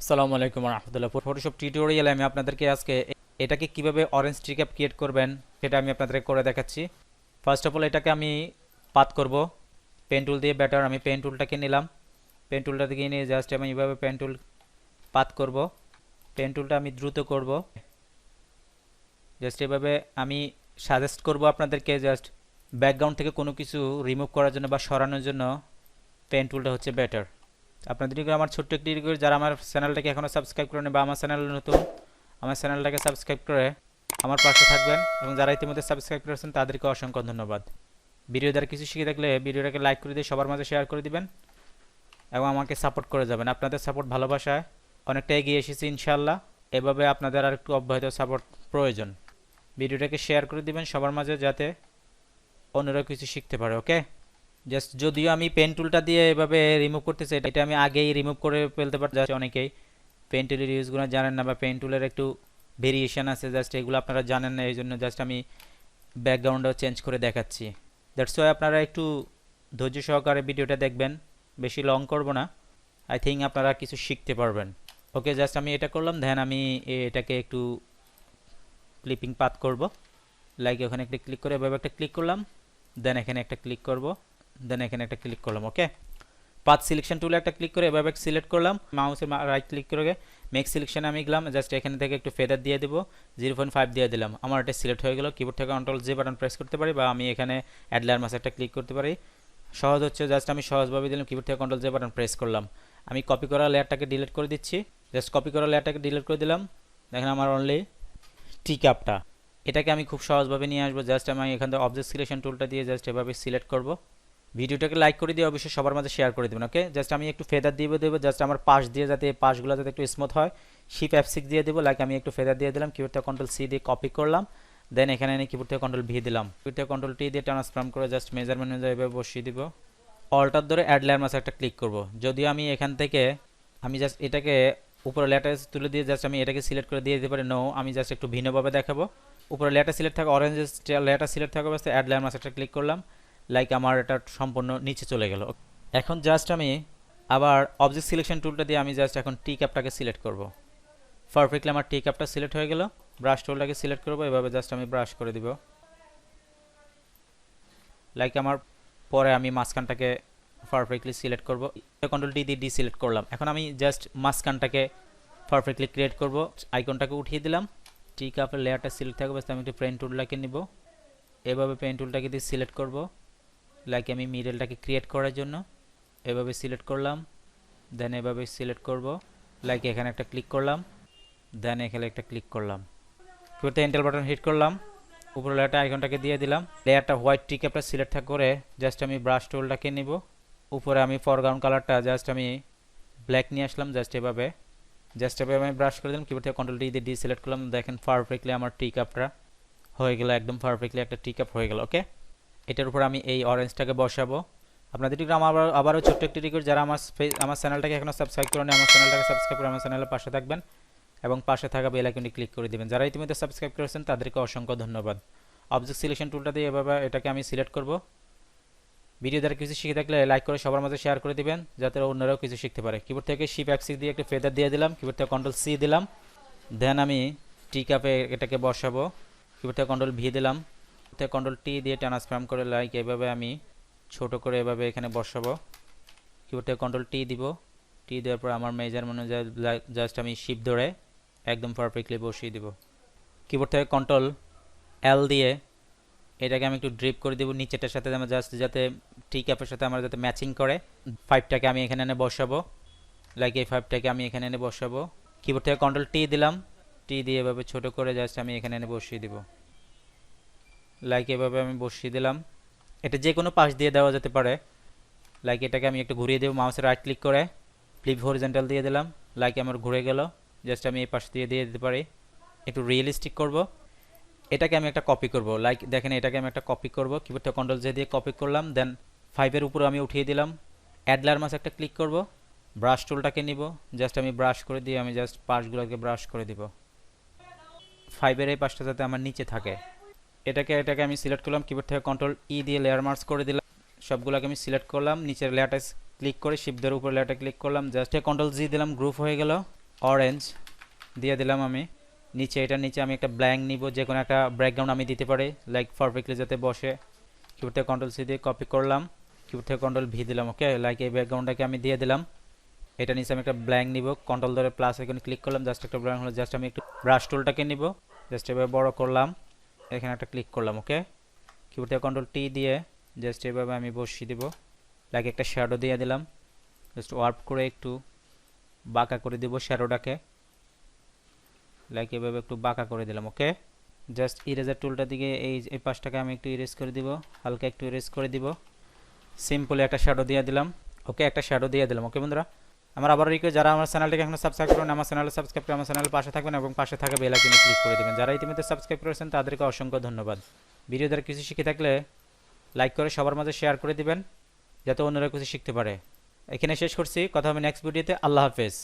আসসালামু আলাইকুম রহমতুল্লাহ। ফটোশপ টিউটোরিয়ালে আমি আপনাদেরকে আজকে এটাকে কিভাবে অরেঞ্জ টিক্যাপ ক্রিয়েট করবেন সেটা আমি আপনাদেরকে করে দেখাচ্ছি। ফার্স্ট অফ অল এটাকে আমি পাত করব পেন টুল দিয়ে। বেটার আমি পেন টুলটাকে নিলাম, পেন টুলটা থেকে নিয়ে জাস্ট আমি এইভাবে পেন টুল পাত করব। পেন টুলটা আমি দ্রুত করব, জাস্ট এভাবে আমি সাজেস্ট করব আপনাদেরকে জাস্ট ব্যাকগ্রাউন্ড থেকে কোনো কিছু রিমুভ করার জন্য বা সরানোর জন্য পেন টুলটা হচ্ছে বেটার। আপনাদের আমার ছোট্ট একটি রিকোয়েস্ট, যারা আমার চ্যানেলটাকে এখনও সাবস্ক্রাইব করেনি বা আমার চ্যানেল নতুন, আমার চ্যানেলটাকে সাবস্ক্রাইব করে আমার পাশে থাকবেন, এবং যারা ইতিমধ্যে সাবস্ক্রাইব করেছেন তাদেরকে অসংখ্য ধন্যবাদ। ভিডিও দ্বারা কিছু শিখে থাকলে ভিডিওটাকে লাইক করে দিয়ে সবার মাঝে শেয়ার করে দিবেন এবং আমাকে সাপোর্ট করে যাবেন। আপনাদের সাপোর্ট ভালোবাসায় অনেকটা এগিয়ে এসেছি ইনশাআল্লাহ। এভাবে আপনাদের আর একটু অব্যাহত সাপোর্ট প্রয়োজন। ভিডিওটাকে শেয়ার করে দিবেন সবার মাঝে, যাতে অন্যরা কিছু শিখতে পারে। ওকে, জাস্ট যদিও আমি পেন টুলটা দিয়ে এভাবে রিমুভ করতেছি, এটা আমি আগেই রিমুভ করে ফেলতে পারি। জাস্ট অনেকেই পেন টুলের ইউজগুলো জানেন না বা পেন টুলের একটু ভেরিয়েশন আছে, জাস্ট এগুলো আপনারা জানেন না, এই জন্য জাস্ট আমি ব্যাকগ্রাউন্ডও চেঞ্জ করে দেখাচ্ছি। দ্যাটস ওয়াই আপনারা একটু ধৈর্য সহকারে ভিডিওটা দেখবেন, বেশি লং করব না। আই থিঙ্ক আপনারা কিছু শিখতে পারবেন। ওকে, জাস্ট আমি এটা করলাম, দেন আমি এটাকে একটু ক্লিপিং পাথ করব। লাইক ওখানে একটা ক্লিক করে এভাবে একটা ক্লিক করলাম, দেন এখানে একটা ক্লিক করব, দেন এখানে একটা ক্লিক করলাম। ওকে, পাথ সিলেকশন টুলে একটা ক্লিক করে এভাবে সিলেক্ট করলাম, মাউসের রাইট ক্লিক করে মেক সিলেকশনে আমি গেলাম, জাস্ট এখানে থেকে একটু ফেদার দিয়ে দেবো, 0.5 দিয়ে দিলাম। আমার এটা সিলেক্ট হয়ে গেল। কিবোর্ড থেকে কন্ট্রোল জে বাটন প্রেস করতে পারি, বা আমি এখানে অ্যাড লেয়ার মাসে একটা ক্লিক করতে পারি। সহজ হচ্ছে, জাস্ট আমি সহজভাবে দিলাম, কিবোর্ড থেকে কন্ট্রোল জে বাটন প্রেস করলাম। আমি কপি করা লেয়ারটাকে ডিলিট করে দিচ্ছি, জাস্ট কপি করা লেয়ারটাকে ডিলিট করে দিলাম। দেখেন আমার অনলি টিক্যাপটা, এটাকে আমি খুব সহজভাবে নিয়ে আসবো। জাস্ট আমি এখান থেকে অবজেক্ট সিলেকশন টুলটা দিয়ে জাস্ট এভাবে সিলেক্ট করব। ভিডিওটাকে লাইক করে দিয়ে অবশ্যই সবার মাঝে শেয়ার করে দেবেন। ওকে, জাস্ট আমি একটু ফেদার দিয়ে দেবো, জাস্ট আমার পাশ দিয়ে যাতে পাশগুলো যাতে একটু স্মুথ হয়, শিপ F6 দিয়ে দেবো। লাইক আমি একটু ফেদার দিয়ে দিলাম, কিবোর্ড থেকে কন্ট্রোল সি দিয়ে কপি করলাম, দেন এখানে এনে কিবোর্ড থেকে কন্ট্রোল ভি দিলাম, কিবোর্ড থেকে কন্ট্রোল টি দিয়ে ট্রান্সফর্ম করে জাস্ট মেজারমেন্ট অনুযায়ী এভাবে বসিয়ে দিব। অল্টার ধরে অ্যাড লেয়ার মাসে একটা ক্লিক করব। যদিও আমি এখান থেকে আমি জাস্ট এটাকে উপরে লেয়ারটা তুলে দিয়ে জাস্ট আমি এটাকে সিলেক্ট করে দিয়ে দিতে পারি। নো, আমি জাস্ট একটু ভিন্নভাবে দেখাবো। উপরে লেয়ারটা সিলেক্ট থাকে, অরেঞ্জ লেয়ারটা সিলেক্ট থাকা অবস্থায় অ্যাড লেয়ার মাসে একটা ক্লিক করলাম। লাইক আমার এটা সম্পূর্ণ নিচে চলে গেল। এখন জাস্ট আমি আবার অবজেক্ট সিলেকশন টুলটা দিয়ে আমি জাস্ট এখন টি ক্যাপটাকে সিলেক্ট করব। পারফেক্টলি আমার টি ক্যাপটা সিলেক্ট হয়ে গেল। ব্রাশ টুলটাকে সিলেক্ট করব, এভাবে জাস্ট আমি ব্রাশ করে দিব। লাইক আমার পরে আমি মাঝখানটাকে পারফেক্টলি সিলেক্ট করব, কন্ট্রোল টি দিয়ে সিলেক্ট করলাম। এখন আমি জাস্ট মাঝখানটাকে পারফেক্টলি ক্রিয়েট করব। আইকনটাকে উঠিয়ে দিলাম, টি ক্যাপের লেয়ারটা সিলেক্ট থাকবে, আমি একটু পেন টুলটাকে নিব, এভাবে পেন টুলটাকে দিয়ে সিলেক্ট করব। লাইক আমি মিডলটাকে ক্রিয়েট করার জন্য এভাবে সিলেক্ট করলাম, দেন এভাবে সিলেক্ট করব। লাইক এখানে একটা ক্লিক করলাম, দেন এখানে একটা ক্লিক করলাম, কিবোর্ডে এন্টার বাটন হিট করলাম, উপরে লেয়ারটা আইকনটাকে দিয়ে দিলাম। লেয়ারটা হোয়াইট টি ক্যাপটা সিলেক্ট করে জাস্ট আমি ব্রাশ টুলটাকে নিব, উপরে আমি ফরগ্রাউন্ড কালারটা জাস্ট আমি ব্ল্যাক নিয়ে আসলাম। জাস্ট এভাবে আমি ব্রাশ করে দিলাম, কিবোর্ড থেকে কন্ট্রোল ডি দিয়ে সিলেক্ট করলাম। দেখেন পারফেক্টলি আমার টি ক্যাপটা হয়ে গেল, একদম পারফেক্টলি একটা টি ক্যাপ হয়ে গেল। ওকে, এটার উপর আমি এই অরেঞ্জটাকে বসাবো। আপনাদের আবারও ছোট্ট একটি রিকোয়েস্ট, যারা আমার চ্যানেলটাকে এখনও সাবস্ক্রাইব করেনি, আমার চ্যানেলটাকে সাবস্ক্রাইব করে আমার চ্যানেলের পাশে থাকবেন এবং পাশে থাকা বেল আইকনটি ক্লিক করে দিবেন। যারা ইতিমধ্যে সাবস্ক্রাইব করেছেন তাদেরকে অসংখ্য ধন্যবাদ। অবজেক্ট সিলেকশন টুলটা দিয়ে এভাবে এটাকে আমি সিলেক্ট করব। ভিডিও দ্বারা কিছু শিখে থাকলে লাইক করে সবার মাঝে শেয়ার করে দিবেন, যাতে অন্যরাও কিছু শিখতে পারে। কিবোর্ড থেকে শিপ F6 দিয়ে একটা ফেদার দিয়ে দিলাম, কিবোর্ড থেকে কন্ট্রোল সি দিলাম, দেন আমি টি ক্যাপে এটাকে বসাবো। কিবোর্ড থেকে কন্ট্রোল ভি দিলাম, কন্ট্রোল টি দিয়ে ট্রান্সফর্ম করে লাইক এভাবে আমি ছোট করে এভাবে এখানে বসাবো। কিবোর্ড থেকে কন্ট্রোল টি দিব, টি দেওয়ার পর আমার মেজারমেন্ট অনুযায়ী জাস্ট আমি শিপ ধরে একদম পারফেক্টলি বসিয়ে দিব। কিবোর্ড থেকে কন্ট্রোল এল দিয়ে এটাকে আমি একটু ড্রিপ করে দিব নিচেটার সাথে, আমার জাস্ট যাতে টি ক্যাপের সাথে আমার যাতে ম্যাচিং করে। 5টাকে আমি এখানে এনে বসাবো, লাইক এই 5টাকে আমি এখানে এনে বসাবো। কিবোর্ড থেকে কন্ট্রোল টি দিলাম, টি দিয়ে এভাবে ছোট করে জাস্ট আমি এখানে এনে বসিয়ে দিব। লাইক এভাবে আমি বসিয়ে দিলাম। এটা যে কোনো পাশ দিয়ে দেওয়া যেতে পারে। লাইক এটাকে আমি একটু ঘুরিয়ে দেবো, মাউসে রাইট ক্লিক করে ফ্লিপ হরিজন্টাল দিয়ে দিলাম। লাইক আমার ঘুরে গেল, জাস্ট আমি এই পাশ দিয়ে দিতে পারি। একটু রিয়েলিস্টিক করব, এটাকে আমি একটা কপি করব। লাইক দেখেন এটাকে আমি একটা কপি করব, কিবোর্ড থেকে কন্ট্রোল জে দিয়ে কপি করলাম, দেন 5-এর উপরে আমি উঠিয়ে দিলাম। অ্যাড লেয়ার মাসে একটা ক্লিক করব, ব্রাশ টুলটাকে নিব, জাস্ট আমি ব্রাশ করে দিয়ে আমি জাস্ট পাশগুলোকে ব্রাশ করে দিব। 5-এর এই পাশটা যাতে আমার নিচে থাকে, এটাকে আমি সিলেক্ট করলাম, কিবোর্ড থেকে কন্ট্রোল ই দিয়ে লেয়ার মার্কস করে দিলাম। সবগুলোকে আমি সিলেক্ট করলাম, নিচের লেয়ারটা ক্লিক করে শিপ ধরে উপরে লেয়ারটা ক্লিক করলাম, জাস্ট কন্ট্রোল জি দিলাম, গ্রুপ হয়ে গেল। অরেঞ্জ দিয়ে দিলাম আমি নিচে। এটার নিচে আমি একটা ব্ল্যাঙ্ক নিব, যে কোনো একটা ব্যাকগ্রাউন্ড আমি দিতে পারি, লাইক পারফেক্টলি যাতে বসে। কিবোর্ড থেকে কন্ট্রোল সি দিয়ে কপি করলাম, কিবোর্ড থেকে কন্ট্রোল ভি দিলাম। ওকে, লাইক এই ব্যাকগ্রাউন্ডটাকে আমি দিয়ে দিলাম। এটা নিচে আমি একটা ব্ল্যাঙ্ক নিব, কন্ট্রোল ধরে প্লাস আইকনে ক্লিক করলাম, জাস্ট একটা ব্ল্যাঙ্ক হলো। জাস্ট আমি একটু ব্রাশ টুলটাকে নিব, জাস্ট এভাবে বড় করলাম, এখানে একটা ক্লিক করলাম। ওকে, কিবোর্ড থেকে কন্ট্রোল টি দিয়ে জাস্ট এভাবে আমি বসিয়ে দিব, লাইক একটা শ্যাডো দিয়ে দিলাম। জাস্ট ওয়ার্প করে একটু বাঁকা করে দিব শ্যাডোটাকে, লাইক এভাবে একটু বাঁকা করে দিলাম। ওকে, জাস্ট ইরেজার টুলটা দিকে এই পাশটাকে আমি একটু ইরেজ করে দিব, হালকা একটু ইরেজ করে দিব। সিম্পলি একটা শ্যাডো দিয়ে দিলাম। ওকে, একটা শ্যাডো দিয়ে দিলাম। ওকে বন্ধুরা, আমার আবার রিকোয়েস্ট, যারা আমার চ্যানেলটাকে এখনো সাবস্ক্রাইব করেন, আমার চ্যানেলে সাবস্ক্রাইব করে আমার চ্যানেলের পাশে থাকবেন এবং পাশে থাকা বেল আইকনে ক্লিক করে দেবেন। যারা ইতিমধ্যে সাবস্ক্রাইব করেছেন তাদেরকে অসংখ্য ধন্যবাদ। ভিডিও দ্বারা কিছু শিখে থাকলে লাইক করে সবার মাঝে শেয়ার করে দিবেন, যাতে অন্যরা কিছু শিখতে পারে। এখানে শেষ করছি, কথা হবে নেক্সট ভিডিওতে। আল্লাহ হাফেজ।